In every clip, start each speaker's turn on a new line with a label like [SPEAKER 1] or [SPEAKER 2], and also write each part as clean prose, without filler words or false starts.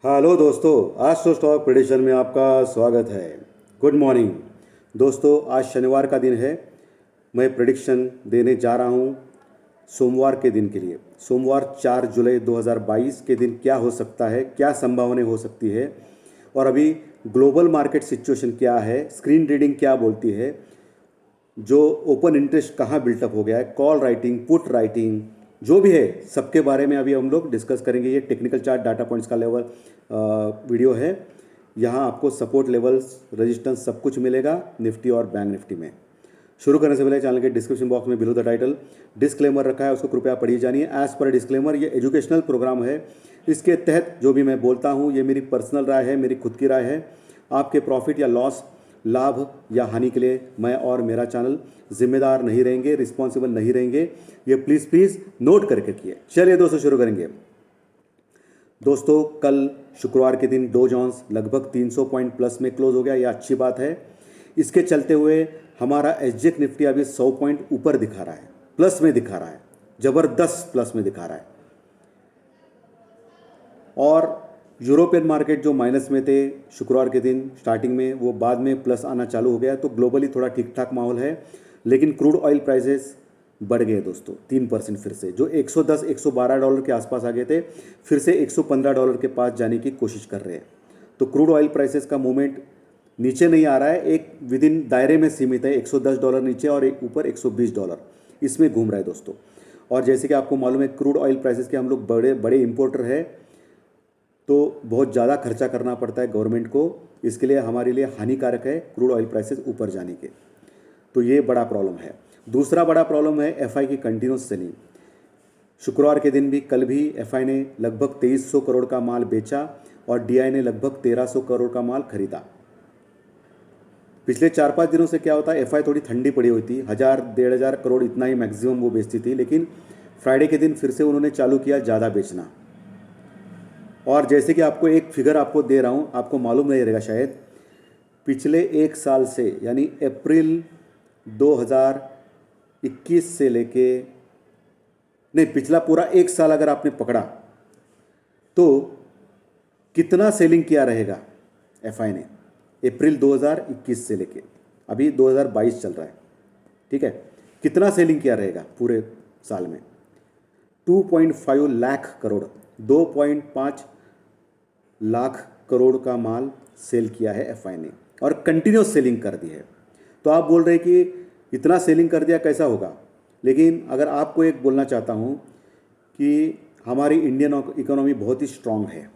[SPEAKER 1] Hello दोस्तों, आज तो स्टॉक प्रेडिक्शन में आपका स्वागत है। गुड मॉर्निंग दोस्तों। आज शनिवार का दिन है। मैं प्रेडिक्शन देने जा रहा हूँ सोमवार के दिन के लिए। सोमवार 4 जुलाई 2022 के दिन क्या हो सकता है, क्या संभावनाएं हो सकती है और अभी ग्लोबल मार्केट सिचुएशन क्या है, स्क्रीन रीडिंग क्या बोलती है, जो ओपन इंटरेस्ट कहाँ बिल्टअप हो गया है, कॉल राइटिंग, पुट राइटिंग, जो भी है सबके बारे में अभी हम लोग डिस्कस करेंगे। ये टेक्निकल चार्ट डाटा पॉइंट्स का लेवल वीडियो है। यहाँ आपको सपोर्ट लेवल्स, रेजिस्टेंस सब कुछ मिलेगा निफ्टी और बैंक निफ्टी में। शुरू करने से पहले चैनल के डिस्क्रिप्शन बॉक्स में बिलो द टाइटल डिस्क्लेमर रखा है, उसको कृपया पढ़ी जानिए। एज पर डिस्क्लेमर, ये एजुकेशनल प्रोग्राम है। इसके तहत जो भी मैं बोलता हूँ ये मेरी पर्सनल राय है, मेरी खुद की राय है। आपके प्रॉफिट या लॉस, लाभ या हानि के लिए मैं और मेरा चैनल जिम्मेदार नहीं रहेंगे, रिस्पॉन्सिबल नहीं रहेंगे। ये प्लीज़ नोट करके रखिए। चलिए दोस्तों, शुरू करेंगे। दोस्तों, कल शुक्रवार के दिन डो जोन्स लगभग 300 पॉइंट प्लस में क्लोज हो गया, यह अच्छी बात है। इसके चलते हुए हमारा एसजेक निफ्टी अभी 100 पॉइंट ऊपर दिखा रहा है, प्लस में दिखा रहा है, ज़बरदस्त प्लस में दिखा रहा है। और यूरोपियन मार्केट जो माइनस में थे शुक्रवार के दिन स्टार्टिंग में, वो बाद में प्लस आना चालू हो गया। तो ग्लोबली थोड़ा ठीक ठाक माहौल है। लेकिन क्रूड ऑयल प्राइसेस बढ़ गए दोस्तों 3% फिर से। जो 110-112 डॉलर के आसपास आ गए थे, फिर से 115 डॉलर के पास जाने की कोशिश कर रहे हैं। तो क्रूड ऑयल प्राइसेस का मूवमेंट नीचे नहीं आ रहा है, एक विद इन दायरे में सीमित है। 110 डॉलर नीचे और एक ऊपर 120 डॉलर, इसमें घूम रहा है दोस्तों। और जैसे कि आपको मालूम है, क्रूड ऑयल प्राइसेस के हम लोग बड़े बड़े इंपोर्टर है, तो बहुत ज़्यादा खर्चा करना पड़ता है गवर्नमेंट को। इसके लिए हमारे लिए हानिकारक है क्रूड ऑयल प्राइसेस ऊपर जाने के। तो ये बड़ा प्रॉब्लम है। दूसरा बड़ा प्रॉब्लम है एफआई की कंटिन्यूस सेलिंग। शुक्रवार के दिन भी, कल भी एफआई ने लगभग 2300 करोड़ का माल बेचा और डीआई ने लगभग 1300 करोड़ का माल खरीदा। पिछले 4-5 दिनों से क्या होता है, एफआई थोड़ी ठंडी पड़ी हुई थी, 1000-1500 करोड़ इतना ही मैक्सिमम वो बेचती थी। लेकिन फ्राइडे के दिन फिर से उन्होंने चालू किया ज़्यादा बेचना। और जैसे कि आपको एक फिगर आपको दे रहा हूँ, आपको मालूम नहीं रहेगा शायद, पिछले एक साल से यानी अप्रैल 2021 से लेके, नहीं, पिछला पूरा एक साल अगर आपने पकड़ा तो कितना सेलिंग किया रहेगा एफआई ने अप्रैल 2021 से लेके अभी 2022 चल रहा है, ठीक है। कितना सेलिंग किया रहेगा पूरे साल में? 2.5 लाख करोड़, 2.5 लाख करोड़ का माल सेल किया है एफआई ने और कंटिन्यूस सेलिंग कर दी है। तो आप बोल रहे हैं कि इतना सेलिंग कर दिया कैसा होगा, लेकिन अगर आपको एक बोलना चाहता हूँ कि हमारी इंडियन इकोनॉमी बहुत ही स्ट्रांग है।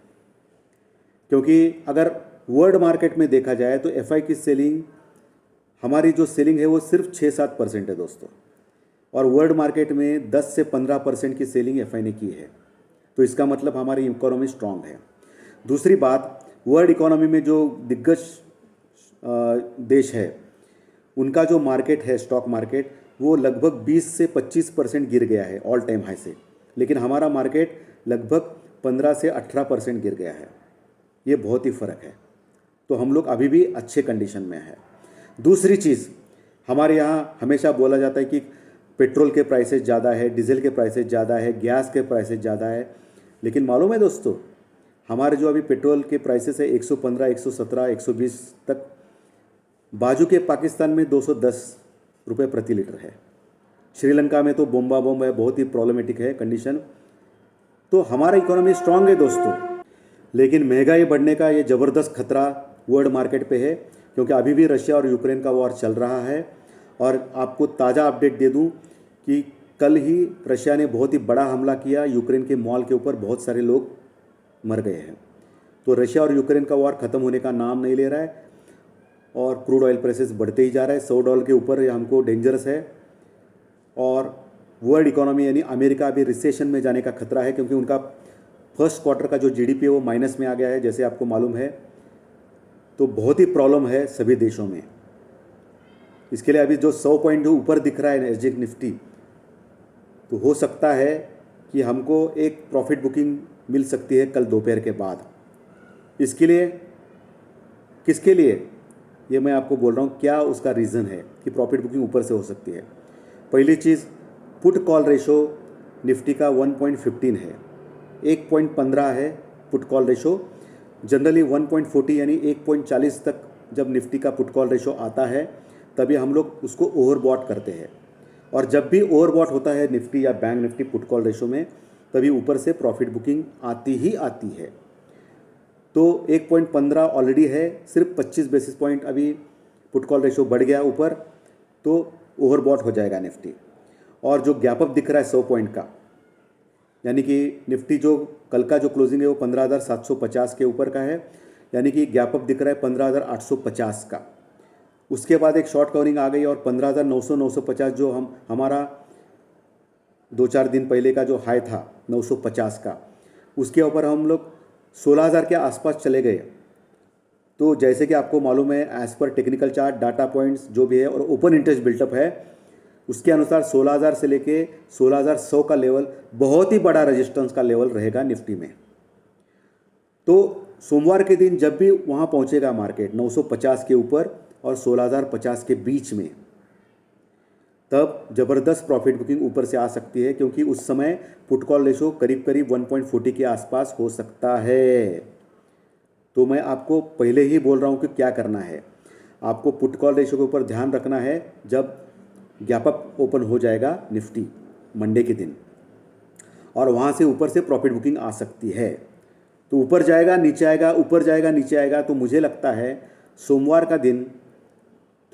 [SPEAKER 1] क्योंकि अगर वर्ल्ड मार्केट में देखा जाए तो एफआई की सेलिंग, हमारी जो सेलिंग है वो सिर्फ 6-7% है दोस्तों, और वर्ल्ड मार्केट में 10 से 15% की सेलिंग एफआई ने की है। तो इसका मतलब हमारी इकोनॉमी स्ट्रांग है। दूसरी बात, वर्ल्ड इकोनॉमी में जो दिग्गज देश है उनका जो मार्केट है, स्टॉक मार्केट, वो लगभग 20 से 25% गिर गया है ऑल टाइम हाई से। लेकिन हमारा मार्केट लगभग 15 से 18% गिर गया है। ये बहुत ही फ़र्क है। तो हम लोग अभी भी अच्छे कंडीशन में है। दूसरी चीज़, हमारे यहाँ हमेशा बोला जाता है कि पेट्रोल के प्राइसेस ज़्यादा है, डीजल के प्राइसेस ज़्यादा है, गैस के प्राइसेस ज़्यादा है। लेकिन मालूम है दोस्तों, हमारे जो अभी पेट्रोल के प्राइसेस है 115, 117, 120 तक, बाजू के पाकिस्तान में 210 रुपये प्रति लीटर है। श्रीलंका में तो बोम्बा बोम्ब है, बहुत ही प्रॉब्लमेटिक है कंडीशन। तो हमारा इकोनॉमी स्ट्रांग है दोस्तों, लेकिन महंगाई बढ़ने का ये ज़बरदस्त खतरा वर्ल्ड मार्केट पे है। क्योंकि अभी भी रशिया और यूक्रेन का वॉर चल रहा है। और आपको ताज़ा अपडेट दे दूं कि कल ही रशिया ने बहुत ही बड़ा हमला किया यूक्रेन के मॉल के ऊपर, बहुत सारे लोग मर गए हैं। तो रशिया और यूक्रेन का वॉर ख़त्म होने का नाम नहीं ले रहा है और क्रूड ऑयल प्राइसेस बढ़ते ही जा रहा है। 100 डॉलर के ऊपर ये हमको डेंजरस है। और वर्ल्ड इकोनॉमी यानी अमेरिका अभी रिसेशन में जाने का खतरा है, क्योंकि उनका फर्स्ट क्वार्टर का जो जीडीपी है वो माइनस में आ गया है, जैसे आपको मालूम है। तो बहुत ही प्रॉब्लम है सभी देशों में। इसके लिए अभी जो 100 पॉइंट जो ऊपर दिख रहा है एसजेक निफ्टी, तो हो सकता है कि हमको एक प्रॉफिट बुकिंग मिल सकती है कल दोपहर के बाद। इसके लिए, किसके लिए, ये मैं आपको बोल रहा हूँ क्या उसका रीज़न है कि प्रॉफिट बुकिंग ऊपर से हो सकती है। पहली चीज़, पुट कॉल रेशो निफ्टी का 1.15 है, 1.15 है पुट कॉल रेशो। जनरली 1.40 यानी 1.40 तक जब निफ्टी का पुट कॉल रेशो आता है तभी हम लोग उसको ओवरबॉट करते हैं, और जब भी ओवरबॉट होता है निफ्टी या bank Nifty put call ratio में, तभी ऊपर से प्रॉफिट बुकिंग आती ही आती है। तो 1.15 ऑलरेडी है, सिर्फ 25 बेसिस पॉइंट अभी पुट कॉल रेशो बढ़ गया ऊपर, तो ओवरबॉट हो जाएगा निफ्टी। और जो गैप अप दिख रहा है 100 पॉइंट का, यानी कि निफ्टी जो कल का जो क्लोजिंग है वो 15,750 के ऊपर का है, यानी कि गैप अप दिख रहा है 15,850 का। उसके बाद एक शॉर्ट कवरिंग आ गई और 15,900 950 जो हमारा 2-4 दिन पहले का जो हाई था 950 का, उसके ऊपर हम लोग 16,000 के आसपास चले गए। तो जैसे कि आपको मालूम है, as per technical chart data points जो भी है और ओपन इंटरेस्ट बिल्टअप है, उसके अनुसार 16,000 से लेके 16,100 का लेवल बहुत ही बड़ा रेजिस्टेंस का लेवल रहेगा निफ्टी में। तो सोमवार के दिन जब भी वहाँ पहुँचेगा मार्केट 950 के ऊपर और 16,050 के बीच में, तब ज़बरदस्त प्रॉफिट बुकिंग ऊपर से आ सकती है, क्योंकि उस समय पुट कॉल रेशो करीब करीब 1.40 के आसपास हो सकता है। तो मैं आपको पहले ही बोल रहा हूँ कि क्या करना है। आपको पुट कॉल रेशो के ऊपर ध्यान रखना है जब गैप अप ओपन हो जाएगा निफ्टी मंडे के दिन, और वहाँ से ऊपर से प्रॉफिट बुकिंग आ सकती है। तो ऊपर जाएगा नीचे आएगा, ऊपर जाएगा नीचे आएगा। तो मुझे लगता है सोमवार का दिन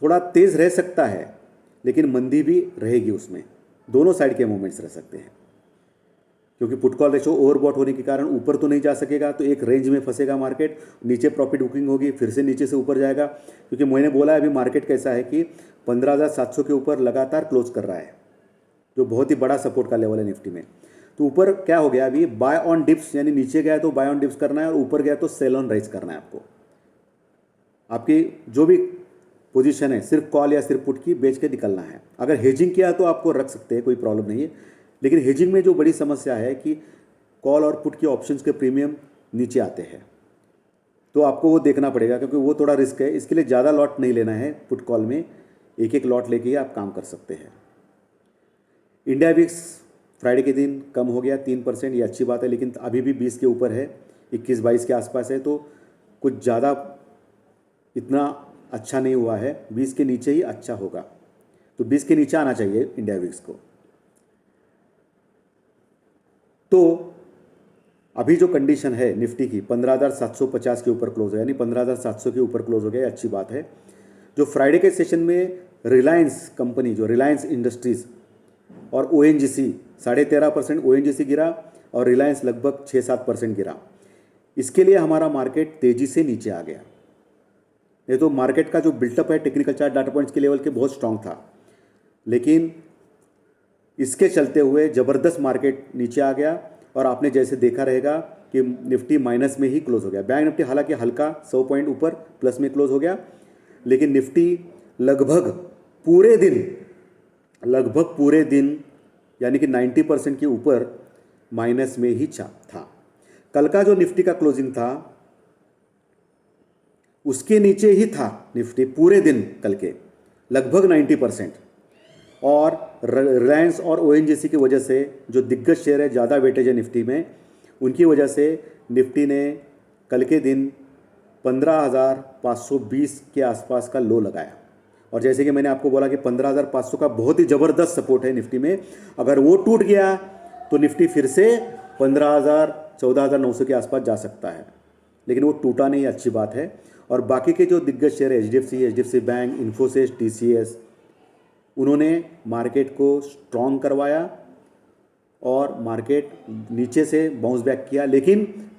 [SPEAKER 1] थोड़ा तेज़ रह सकता है, लेकिन मंदी भी रहेगी, उसमें दोनों साइड के मूवमेंट्स रह सकते हैं, क्योंकि पुट कॉल रेशो ओवरबॉट होने के कारण ऊपर तो नहीं जा सकेगा, तो एक रेंज में फंसेगा मार्केट, नीचे प्रॉफिट बुकिंग होगी, फिर से नीचे से ऊपर जाएगा। क्योंकि मैंने बोला है अभी मार्केट कैसा है कि 15,700 के ऊपर लगातार क्लोज कर रहा है, जो बहुत ही बड़ा सपोर्ट का लेवल है निफ्टी में। तो ऊपर क्या हो गया, अभी बाय ऑन डिप्स, यानी नीचे गया तो बाय ऑन डिप्स करना है, और ऊपर गया तो सेल ऑन राइज करना है आपको। आपकी जो भी पोजीशन है सिर्फ कॉल या सिर्फ पुट की बेच के निकलना है। अगर हेजिंग किया तो आपको रख सकते हैं, कोई प्रॉब्लम नहीं है, लेकिन हेजिंग में जो बड़ी समस्या है कि कॉल और पुट के ऑप्शंस के प्रीमियम नीचे आते हैं, तो आपको वो देखना पड़ेगा, क्योंकि वो थोड़ा रिस्क है। इसके लिए ज़्यादा लॉट नहीं लेना है, पुट कॉल में एक एक लॉट लेके ही आप काम कर सकते हैं। इंडिया विक्स फ्राइडे के दिन कम हो गया 3%, ये अच्छी बात है, लेकिन अभी भी 20 के ऊपर है, 21-22 के आसपास है, तो कुछ ज़्यादा इतना अच्छा नहीं हुआ है, 20 के नीचे ही अच्छा होगा। तो 20 के नीचे आना चाहिए इंडिया विक्स को। तो अभी जो कंडीशन है निफ्टी की 15,750 के ऊपर क्लोज है, यानी 15,700 के ऊपर क्लोज हो गया, अच्छी बात है। जो फ्राइडे के सेशन में रिलायंस कंपनी, जो रिलायंस इंडस्ट्रीज और ONGC 13.5% ONGC गिरा और रिलायंस लगभग 6-7% गिरा, इसके लिए हमारा मार्केट तेजी से नीचे आ गया। नहीं तो मार्केट का जो बिल्टअप है टेक्निकल चार्ट डाटा पॉइंट्स के लेवल के बहुत स्ट्रांग था, लेकिन इसके चलते हुए ज़बरदस्त मार्केट नीचे आ गया, और आपने जैसे देखा रहेगा कि निफ्टी माइनस में ही क्लोज हो गया। बैंक निफ्टी हालांकि हल्का 100 पॉइंट ऊपर प्लस में क्लोज हो गया, लेकिन निफ्टी लगभग पूरे दिन यानी कि 90% के ऊपर माइनस में ही था। कल का जो निफ्टी का क्लोजिंग था उसके नीचे ही था निफ्टी पूरे दिन कल के, लगभग 90%। और रिलायंस और ONGC की वजह से, जो दिग्गज शेयर है, ज़्यादा वेटेज है निफ्टी में, उनकी वजह से निफ्टी ने कल के दिन 15,520 के आसपास का लो लगाया। और जैसे कि मैंने आपको बोला कि 15,500 का बहुत ही ज़बरदस्त सपोर्ट है निफ्टी में, अगर वो टूट गया तो निफ्टी फिर से 15,000 14,900 के आसपास जा सकता है, लेकिन वो टूटा नहीं, अच्छी बात है। और बाकी के जो दिग्गज शेयर है, HDFC बैंक, इन्फोसिस, TCS, उन्होंने मार्केट को स्ट्रॉन्ग करवाया और मार्केट नीचे से बाउंस बैक किया, लेकिन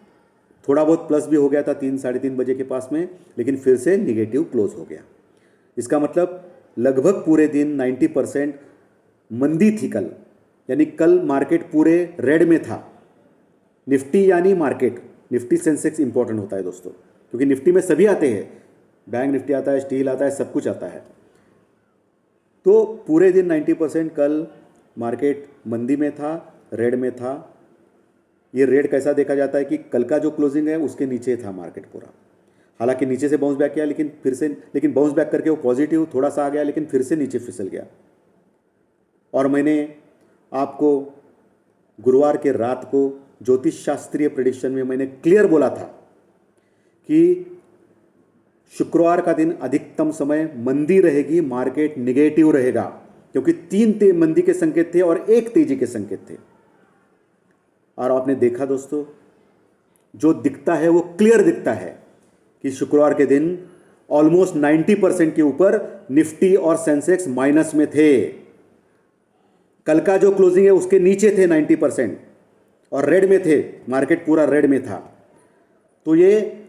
[SPEAKER 1] थोड़ा बहुत प्लस भी हो गया था 3-3:30 बजे के पास में, लेकिन फिर से निगेटिव क्लोज हो गया। इसका मतलब लगभग पूरे दिन 90% मंदी थी कल, यानी कल मार्केट पूरे रेड में था। निफ्टी यानी मार्केट, निफ्टी सेंसेक्स इंपॉर्टेंट होता है दोस्तों, क्योंकि निफ्टी में सभी आते हैं, बैंक निफ्टी आता है, स्टील आता है, सब कुछ आता है। तो पूरे दिन 90% कल मार्केट मंदी में था, रेड में था। ये रेड कैसा देखा जाता है कि कल का जो क्लोजिंग है उसके नीचे था मार्केट पूरा। हालांकि नीचे से बाउंस बैक किया, लेकिन बाउंस बैक करके वो पॉजिटिव थोड़ा सा आ गया, लेकिन फिर से नीचे फिसल गया। और मैंने आपको गुरुवार के रात को ज्योतिष शास्त्रीय प्रेडिक्शन में मैंने क्लियर बोला था कि शुक्रवार का दिन अधिकतम समय मंदी रहेगी, मार्केट निगेटिव रहेगा, क्योंकि 3 मंदी के संकेत थे और 1 तेजी के संकेत थे। और आपने देखा दोस्तों, जो दिखता है वो क्लियर दिखता है कि शुक्रवार के दिन ऑलमोस्ट 90% के ऊपर निफ्टी और सेंसेक्स माइनस में थे। कल का जो क्लोजिंग है उसके नीचे थे 90% और रेड में थे, मार्केट पूरा रेड में था। तो ये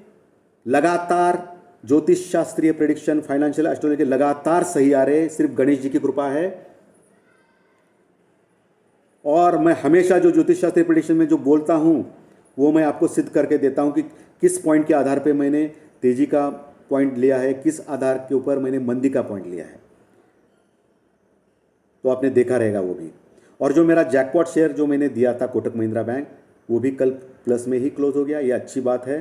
[SPEAKER 1] लगातार ज्योतिष शास्त्रीय प्रेडिक्शन, फाइनेंशियल एस्ट्रोलॉजी लगातार सही आ रहे, सिर्फ गणेश जी की कृपा है। और मैं हमेशा जो ज्योतिष शास्त्रीय प्रेडिक्शन में जो बोलता हूं वो मैं आपको सिद्ध करके देता हूं कि किस पॉइंट के आधार पे मैंने तेजी का पॉइंट लिया है, किस आधार के ऊपर मैंने मंदी का पॉइंट लिया है। तो आपने देखा रहेगा वो भी। और जो मेरा जैकपॉट शेयर जो मैंने दिया था कोटक महिंद्रा बैंक, वो भी कल प्लस में ही क्लोज हो गया, ये अच्छी बात है।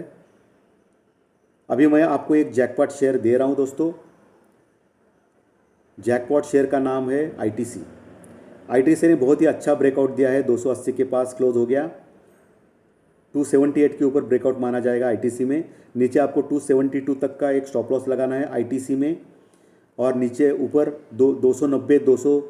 [SPEAKER 1] अभी मैं आपको एक जैकपॉट शेयर दे रहा हूं दोस्तों। जैकपॉट शेयर का नाम है आईटीसी। आईटीसी ने बहुत ही अच्छा ब्रेकआउट दिया है, 280 के पास क्लोज हो गया। 278 के ऊपर ब्रेकआउट माना जाएगा आईटीसी में। नीचे आपको 272 तक का एक स्टॉप लॉस लगाना है आईटीसी में, और नीचे ऊपर 290, 200,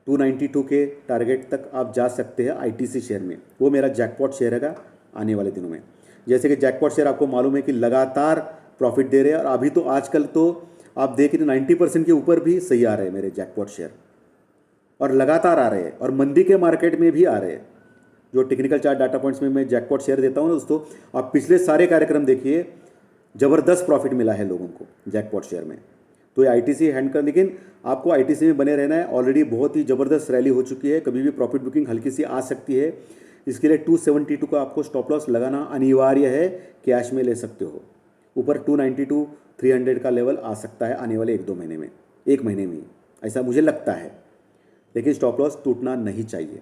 [SPEAKER 1] 292 के टारगेट तक आप जा सकते हैं आईटीसी शेयर में। वो मेरा जैकपॉट शेयर हैगा आने वाले दिनों में। जैसे कि जैकपॉट शेयर आपको मालूम है कि लगातार प्रॉफिट दे रहे हैं, और अभी तो आजकल तो आप देख रहे 90% के ऊपर भी सही आ रहे हैं मेरे जैकपॉट शेयर, और लगातार आ रहे हैं, और मंदी के मार्केट में भी आ रहे हैं। जो टेक्निकल चार्ट डाटा पॉइंट्स में मैं जैकपॉट शेयर देता हूँ ना दोस्तों, आप पिछले सारे कार्यक्रम देखिए, ज़बरदस्त प्रॉफिट मिला है लोगों को जैकपॉट शेयर में। तो ये आईटीसी हैंड कर, लेकिन आपको आईटीसी में बने रहना है। ऑलरेडी बहुत ही ज़बरदस्त रैली हो चुकी है, कभी भी प्रॉफिट बुकिंग हल्की सी आ सकती है। इसके लिए 272 का आपको स्टॉप लॉस लगाना अनिवार्य है, कैश में ले सकते हो। ऊपर 292, 300 का लेवल आ सकता है आने वाले 1-2 महीने में, 1 महीने में, ऐसा मुझे लगता है। लेकिन स्टॉप लॉस टूटना नहीं चाहिए।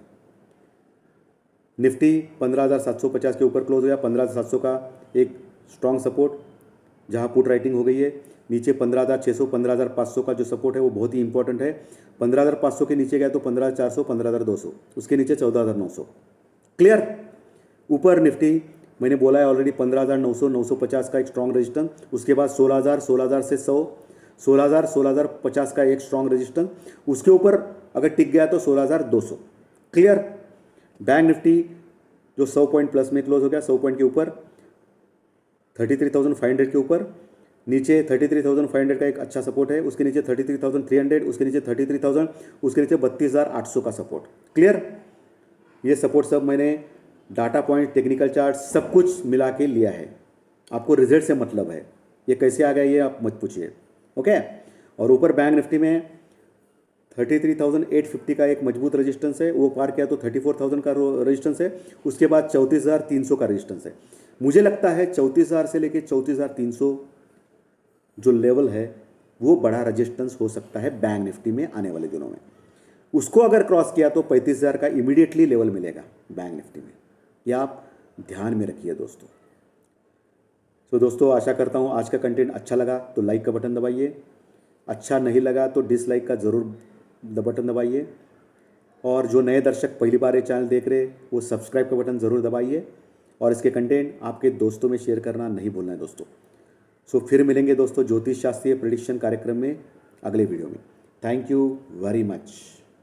[SPEAKER 1] निफ्टी 15,750 के ऊपर क्लोज हो गया। 15,700 का एक स्ट्रॉन्ग सपोर्ट जहां पुट राइटिंग हो गई है। नीचे 15,600, 15,500 का जो सपोर्ट है वो बहुत ही इंपॉर्टेंट है। 15,500 के नीचे गया तो 15,400, 15,200, उसके नीचे 14,900। क्लियर। ऊपर निफ्टी मैंने बोला है ऑलरेडी 15,900, 950 का एक स्ट्रॉन्ग रेजिस्टेंस, उसके बाद 16,000, 16,000 से 100, 16,000, 16,050 का एक स्ट्रॉन्ग रेजिस्टेंस, उसके ऊपर अगर टिक गया तो 16,200। क्लियर। बैंक निफ्टी जो 100 पॉइंट प्लस में क्लोज हो गया, 100 पॉइंट के ऊपर 33,500 के ऊपर, नीचे 33,500 का एक अच्छा सपोर्ट है, उसके नीचे 33,300, उसके नीचे 33,000, उसके नीचे 32,800 का सपोर्ट। क्लियर। ये सपोर्ट सब मैंने डाटा पॉइंट, टेक्निकल चार्ट सब कुछ मिला के लिया है। आपको रिजल्ट से मतलब है, ये कैसे आ गया ये आप मत पूछिए। ओके। और ऊपर बैंक निफ्टी में 33,850 का एक मजबूत रेजिस्टेंस है, वो पार किया तो 34,000 का रेजिस्टेंस है। उसके बाद 34,300 का रेजिस्टेंस है। मुझे लगता है 34,000 से लेकर 34,300 जो लेवल है वो बड़ा रेजिस्टेंस हो सकता है बैंक निफ्टी में आने वाले दिनों में। उसको अगर क्रॉस किया तो 35,000 का इमीडिएटली लेवल मिलेगा बैंक निफ्टी में। ये आप ध्यान में रखिए दोस्तों। तो दोस्तों आशा करता हूँ आज का कंटेंट अच्छा लगा तो लाइक का बटन दबाइए, अच्छा नहीं लगा तो डिसलाइक का ज़रूर बटन दबाइए, और जो नए दर्शक पहली बार ये चैनल देख रहे वो सब्सक्राइब का बटन ज़रूर दबाइए, और इसके कंटेंट आपके दोस्तों में शेयर करना नहीं भूलना है दोस्तों। सो फिर मिलेंगे दोस्तों ज्योतिष शास्त्रीय प्रेडिक्शन कार्यक्रम में अगले वीडियो में। Thank you very much.